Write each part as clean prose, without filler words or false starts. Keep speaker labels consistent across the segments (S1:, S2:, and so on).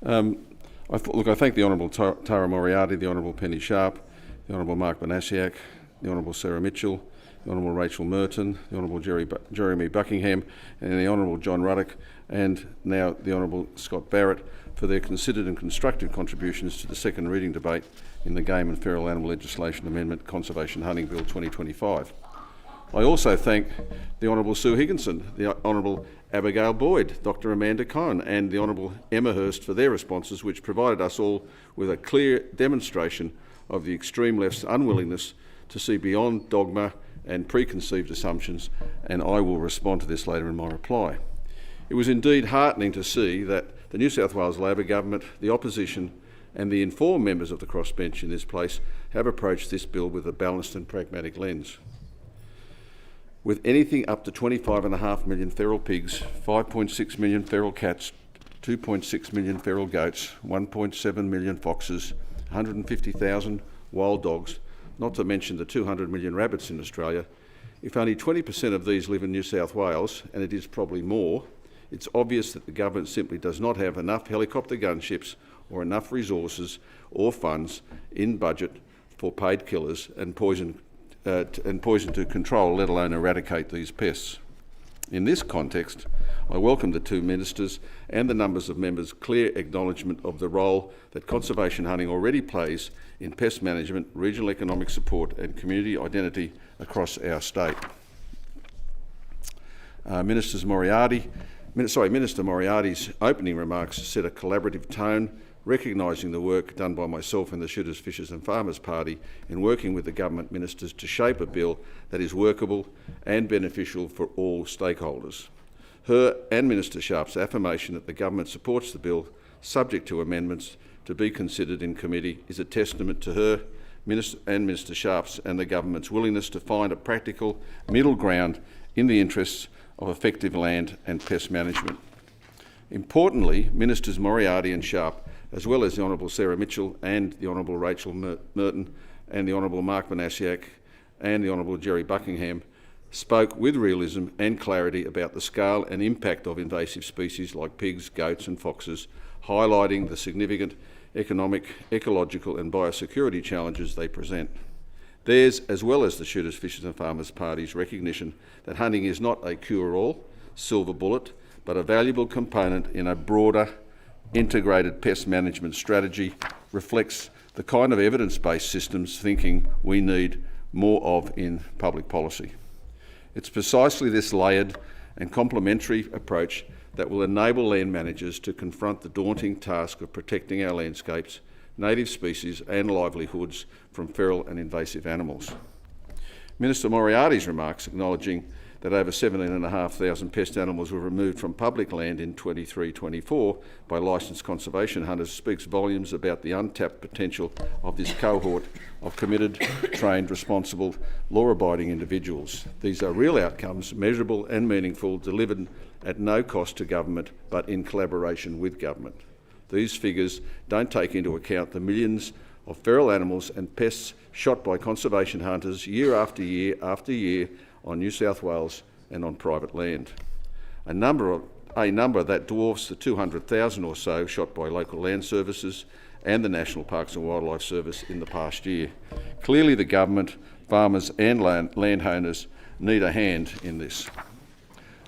S1: I thank the Honourable Tara Moriarty, the Honourable Penny Sharp, the Honourable Mark Banasiak, the Honourable Sarah Mitchell, the Honourable Rachel Merton, the Honourable Jeremy Buckingham, and the Honourable John Ruddock, and now the Honourable Scott Barrett for their considered and constructive contributions to the second reading debate in the Game and Feral Animal Legislation Amendment Conservation Hunting Bill 2025. I also thank the Honourable Sue Higginson, the Honourable Abigail Boyd, Dr Amanda Cohen and the Honourable Emma Hurst for their responses, which provided us all with a clear demonstration of the extreme left's unwillingness to see beyond dogma and preconceived assumptions, and I will respond to this later in my reply. It was indeed heartening to see that the New South Wales Labor government, the opposition and the informed members of the Crossbench in this place have approached this bill with a balanced and pragmatic lens. With anything up to 25.5 million feral pigs, 5.6 million feral cats, 2.6 million feral goats, 1.7 million foxes, 150,000 wild dogs, not to mention the 200 million rabbits in Australia, if only 20% of these live in New South Wales, and it is probably more, it's obvious that the government simply does not have enough helicopter gunships or enough resources or funds in budget for paid killers and poison to control, let alone eradicate these pests. In this context, I welcome the two ministers and the numbers of members' clear acknowledgement of the role that conservation hunting already plays in pest management, regional economic support and community identity across our state. Minister Moriarty's opening remarks set a collaborative tone, recognising the work done by myself and the Shooters, Fishers and Farmers Party in working with the government ministers to shape a bill that is workable and beneficial for all stakeholders. Her and Minister Sharp's affirmation that the government supports the bill, subject to amendments to be considered in committee, is a testament to her and Minister Sharp's and the government's willingness to find a practical middle ground in the interests of effective land and pest management. Importantly, Ministers Moriarty and Sharp, as well as the Honourable Sarah Mitchell and the Honourable Rachel Merton and the Honourable Mark Banasiak and the Honourable Jerry Buckingham, spoke with realism and clarity about the scale and impact of invasive species like pigs, goats and foxes, highlighting the significant economic, ecological and biosecurity challenges they present. Theirs, as well as the Shooters, Fishers and Farmers Party's recognition that hunting is not a cure-all, silver bullet, but a valuable component in a broader, integrated pest management strategy, reflects the kind of evidence-based systems thinking we need more of in public policy. It's precisely this layered and complementary approach that will enable land managers to confront the daunting task of protecting our landscapes, native species and livelihoods from feral and invasive animals. Minister Moriarty's remarks acknowledging that over 17,500 pest animals were removed from public land in 23-24 by licensed conservation hunters speaks volumes about the untapped potential of this cohort of committed, trained, responsible, law-abiding individuals. These are real outcomes, measurable and meaningful, delivered at no cost to government, but in collaboration with government. These figures don't take into account the millions of feral animals and pests shot by conservation hunters year after year after year on New South Wales and on private land. A number that dwarfs the 200,000 or so shot by local land services and the National Parks and Wildlife Service in the past year. Clearly the government, farmers and landowners need a hand in this.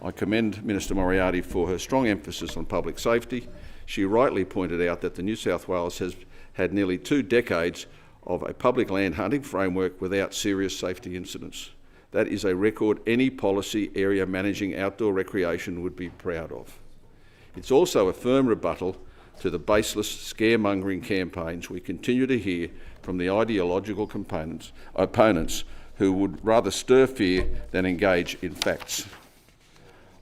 S1: I commend Minister Moriarty for her strong emphasis on public safety. She rightly pointed out that the New South Wales has had nearly 2 decades of a public land hunting framework without serious safety incidents. That is a record any policy area managing outdoor recreation would be proud of. It's also a firm rebuttal to the baseless scaremongering campaigns we continue to hear from the ideological opponents who would rather stir fear than engage in facts.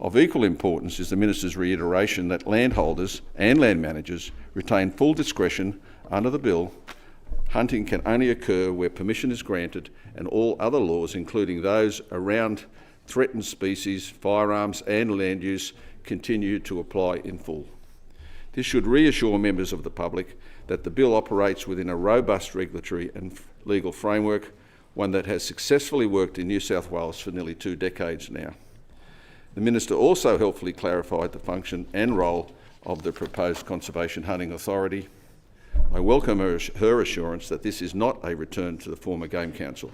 S1: Of equal importance is the Minister's reiteration that landholders and land managers retain full discretion under the bill. Hunting can only occur where permission is granted, and all other laws, including those around threatened species, firearms and land use, continue to apply in full. This should reassure members of the public that the bill operates within a robust regulatory and legal framework, one that has successfully worked in New South Wales for nearly 2 decades now. The Minister also helpfully clarified the function and role of the proposed Conservation Hunting Authority. I welcome her assurance that this is not a return to the former Game Council.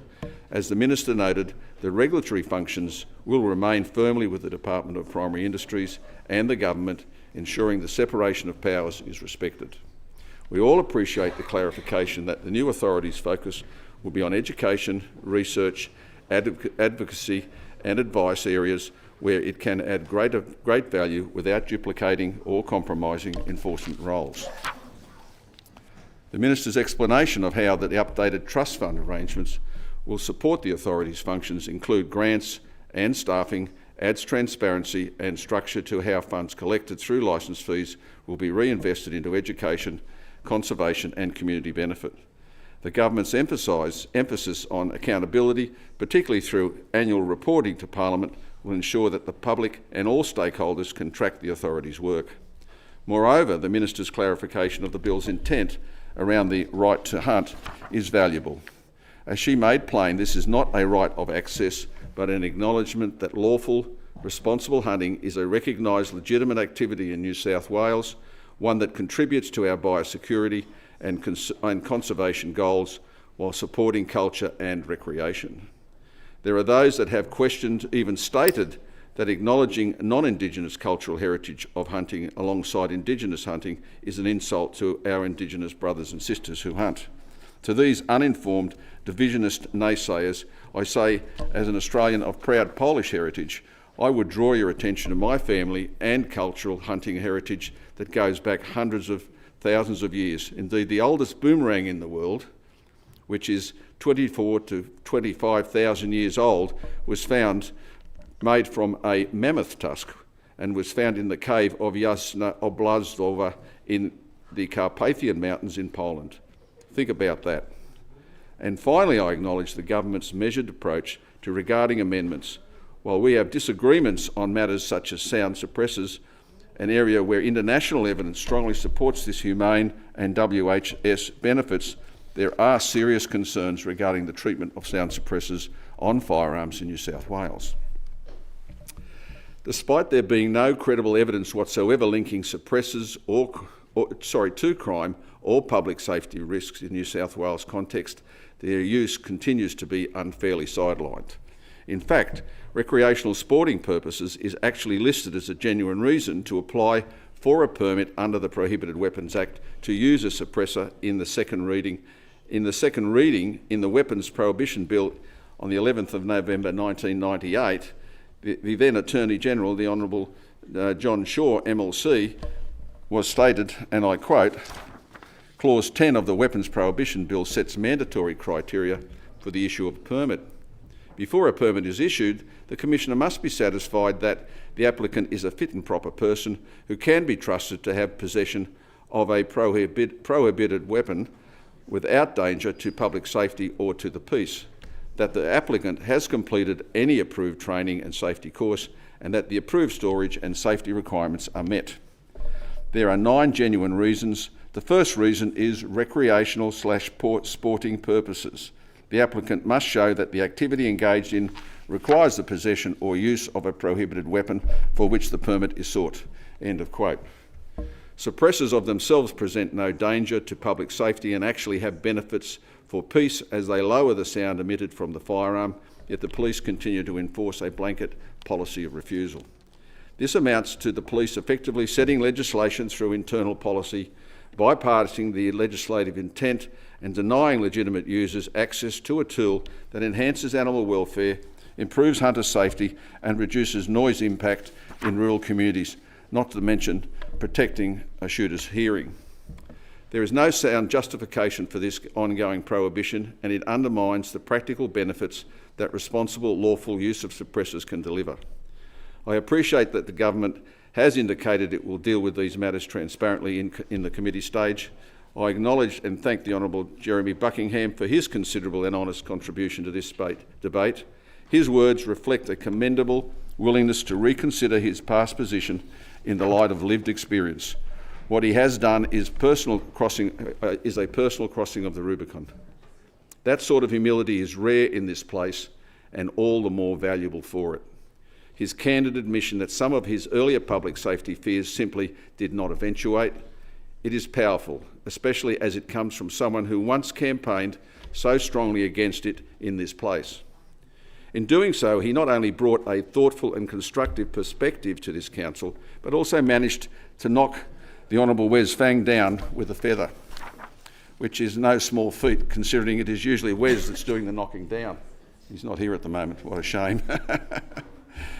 S1: As the Minister noted, the regulatory functions will remain firmly with the Department of Primary Industries and the Government, ensuring the separation of powers is respected. We all appreciate the clarification that the new authority's focus will be on education, research, advocacy and advice areas where it can add great value without duplicating or compromising enforcement roles. The Minister's explanation of how the updated trust fund arrangements will support the authority's functions include grants and staffing, adds transparency and structure to how funds collected through licence fees will be reinvested into education, conservation and community benefit. The Government's emphasis on accountability, particularly through annual reporting to Parliament, will ensure that the public and all stakeholders can track the authority's work. Moreover, the Minister's clarification of the bill's intent around the right to hunt is valuable. As she made plain, this is not a right of access, but an acknowledgement that lawful, responsible hunting is a recognised legitimate activity in New South Wales, one that contributes to our biosecurity and conservation goals while supporting culture and recreation. There are those that have questioned, even stated, that acknowledging non-Indigenous cultural heritage of hunting alongside Indigenous hunting is an insult to our Indigenous brothers and sisters who hunt. To these uninformed, divisionist naysayers, I say, as an Australian of proud Polish heritage, I would draw your attention to my family and cultural hunting heritage that goes back hundreds of thousands of years. Indeed, the oldest boomerang in the world, which is 24 to 25,000 years old, was found made from a mammoth tusk and was found in the cave of Jasna Oblazdowa in the Carpathian Mountains in Poland. Think about that. And finally, I acknowledge the Government's measured approach to regarding amendments. While we have disagreements on matters such as sound suppressors, an area where international evidence strongly supports this humane and WHS benefits, there are serious concerns regarding the treatment of sound suppressors on firearms in New South Wales. Despite there being no credible evidence whatsoever linking suppressors to crime or public safety risks in New South Wales context, their use continues to be unfairly sidelined. In fact, recreational sporting purposes is actually listed as a genuine reason to apply for a permit under the Prohibited Weapons Act to use a suppressor in the second reading. In the Weapons Prohibition Bill on the 11th of November 1998, the then Attorney General, the Honourable John Shaw, MLC, was stated, and I quote, Clause 10 of the Weapons Prohibition Bill sets mandatory criteria for the issue of a permit. Before a permit is issued, the Commissioner must be satisfied that the applicant is a fit and proper person who can be trusted to have possession of a prohibited weapon without danger to public safety or to the peace, that the applicant has completed any approved training and safety course, and that the approved storage and safety requirements are met. There are 9 genuine reasons. The first reason is recreational/sporting purposes. The applicant must show that the activity engaged in requires the possession or use of a prohibited weapon for which the permit is sought. End of quote. Suppressors of themselves present no danger to public safety and actually have benefits for peace as they lower the sound emitted from the firearm, yet the police continue to enforce a blanket policy of refusal. This amounts to the police effectively setting legislation through internal policy, bypassing the legislative intent and denying legitimate users access to a tool that enhances animal welfare, improves hunter safety and reduces noise impact in rural communities, not to mention protecting a shooter's hearing. There is no sound justification for this ongoing prohibition, and it undermines the practical benefits that responsible, lawful use of suppressors can deliver. I appreciate that the Government has indicated it will deal with these matters transparently in the committee stage. I acknowledge and thank the Honourable Jeremy Buckingham for his considerable and honest contribution to this debate. His words reflect a commendable willingness to reconsider his past position in the light of lived experience. What he has done is a personal crossing of the Rubicon. That sort of humility is rare in this place and all the more valuable for it. his candid admission that some of his earlier public safety fears simply did not eventuate. It is powerful, especially as it comes from someone who once campaigned so strongly against it in this place. In doing so, he not only brought a thoughtful and constructive perspective to this council, but also managed to knock the Honourable Wes Fang down with a feather, which is no small feat considering it is usually Wes that's doing the knocking down. He's not here at the moment, what a shame.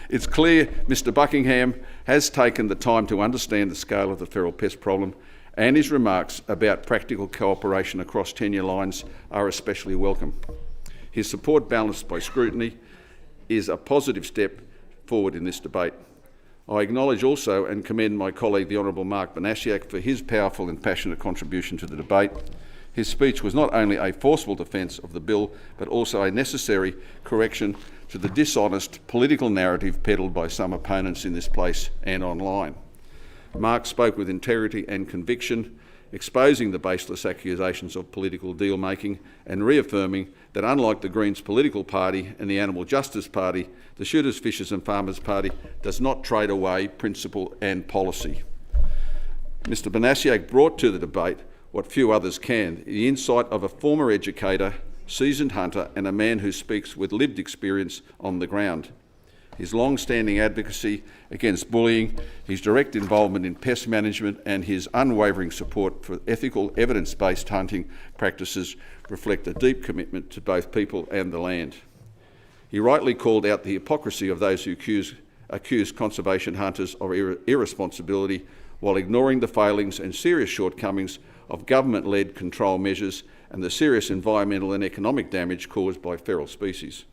S1: It's clear Mr Buckingham has taken the time to understand the scale of the feral pest problem, and his remarks about practical cooperation across tenure lines are especially welcome. His support, balanced by scrutiny, is a positive step forward in this debate. I acknowledge also and commend my colleague, the Honourable Mark Banasiak, for his powerful and passionate contribution to the debate. His speech was not only a forceful defence of the bill, but also a necessary correction to the dishonest political narrative peddled by some opponents in this place and online. Mark spoke with integrity and conviction, exposing the baseless accusations of political deal-making and reaffirming that unlike the Greens political party and the Animal Justice Party, the Shooters, Fishers and Farmers Party does not trade away principle and policy. Mr Banasiak brought to the debate what few others can, the insight of a former educator, seasoned hunter and a man who speaks with lived experience on the ground. His long-standing advocacy against bullying, his direct involvement in pest management and his unwavering support for ethical, evidence-based hunting practices reflect a deep commitment to both people and the land. He rightly called out the hypocrisy of those who accuse conservation hunters of irresponsibility while ignoring the failings and serious shortcomings of government-led control measures and the serious environmental and economic damage caused by feral species.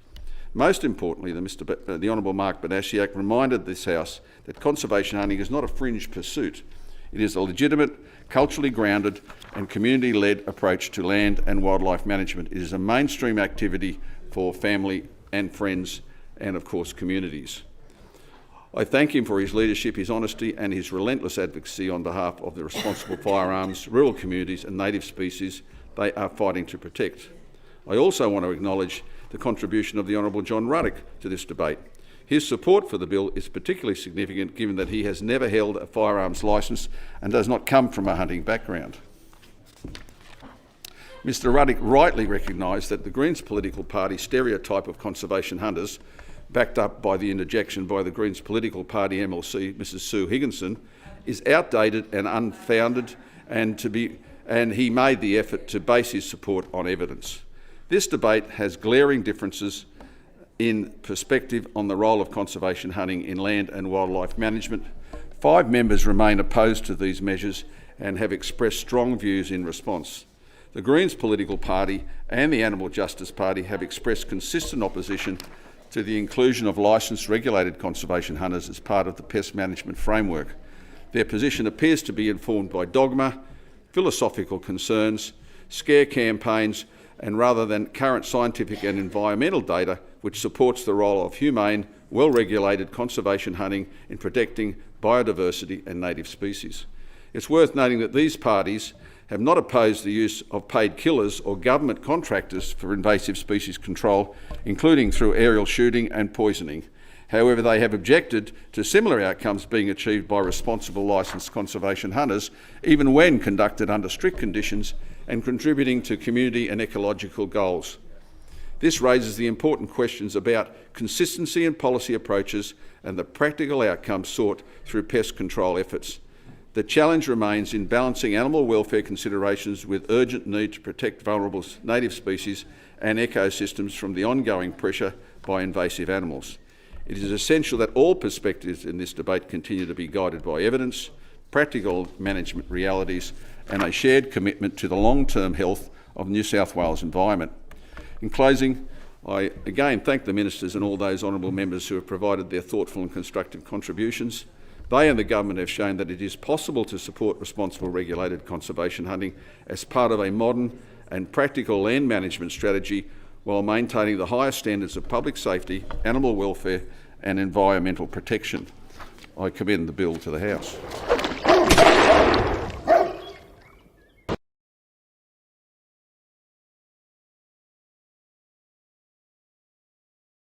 S1: Most importantly, the Honourable Mark Banasiak reminded this House that conservation hunting is not a fringe pursuit. It is a legitimate, culturally grounded and community-led approach to land and wildlife management. It is a mainstream activity for family and friends and, of course, communities. I thank him for his leadership, his honesty and his relentless advocacy on behalf of the responsible firearms, rural communities and native species they are fighting to protect. I also want to acknowledge the contribution of the Honourable John Ruddock to this debate. His support for the bill is particularly significant given that he has never held a firearms licence and does not come from a hunting background. Mr Ruddock rightly recognised that the Greens political party stereotype of conservation hunters, backed up by the interjection by the Greens political party MLC, Mrs Sue Higginson, is outdated and unfounded, and he made the effort to base his support on evidence. This debate has glaring differences in perspective on the role of conservation hunting in land and wildlife management. 5 members remain opposed to these measures and have expressed strong views in response. The Greens political party and the Animal Justice Party have expressed consistent opposition to the inclusion of licensed regulated conservation hunters as part of the pest management framework. Their position appears to be informed by dogma, philosophical concerns, scare campaigns, and rather than current scientific and environmental data which supports the role of humane, well-regulated conservation hunting in protecting biodiversity and native species. It's worth noting that these parties have not opposed the use of paid killers or government contractors for invasive species control, including through aerial shooting and poisoning. However, they have objected to similar outcomes being achieved by responsible licensed conservation hunters, even when conducted under strict conditions and contributing to community and ecological goals. This raises the important questions about consistency in policy approaches and the practical outcomes sought through pest control efforts. The challenge remains in balancing animal welfare considerations with urgent need to protect vulnerable native species and ecosystems from the ongoing pressure by invasive animals. It is essential that all perspectives in this debate continue to be guided by evidence, practical management realities and a shared commitment to the long-term health of New South Wales environment. In closing, I again thank the ministers and all those honourable members who have provided their thoughtful and constructive contributions. They and the government have shown that it is possible to support responsible regulated conservation hunting as part of a modern and practical land management strategy while maintaining the highest standards of public safety, animal welfare and environmental protection. I commend the bill to the House.